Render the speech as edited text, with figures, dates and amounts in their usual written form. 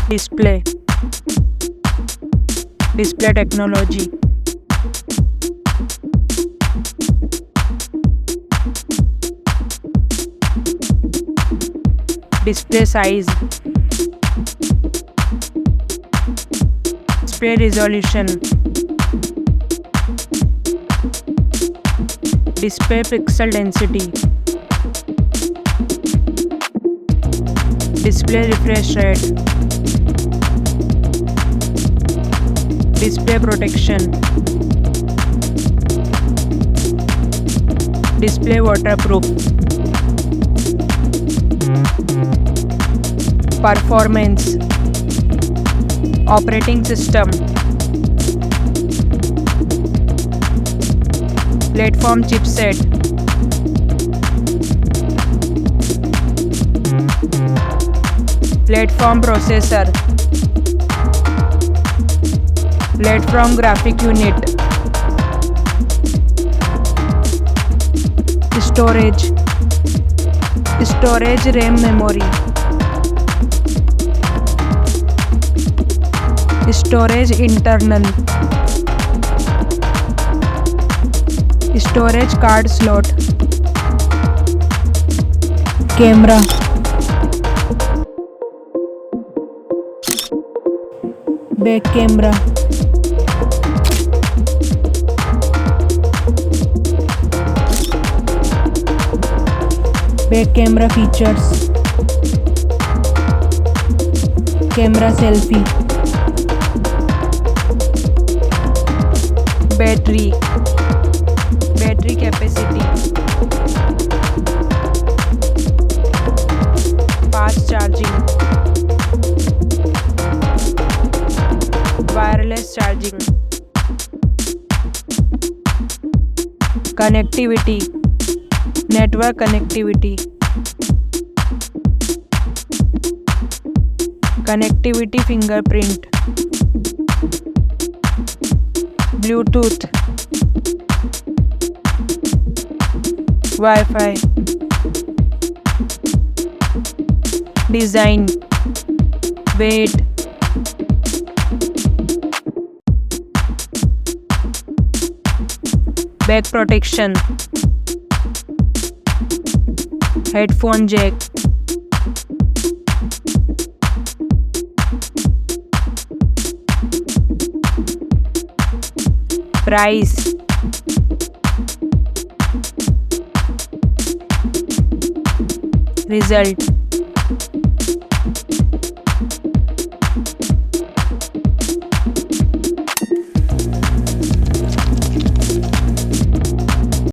Display. Display technology. Display size. Display resolution. Display pixel density. Display refresh rate. Display protection. Display waterproof. Performance. Operating system. Platform chipset. Platform processor. Platform graphic unit. Storage. Storage RAM memory. Storage internal. Storage card slot. Camera. Back camera. Back camera features. Camera selfie. Battery. Battery capacity. Fast charging. Wireless charging. Connectivity. Network connectivity. Connectivity fingerprint. Bluetooth. Wi-Fi. Design. Weight. Back protection. Headphone jack. Price. Result.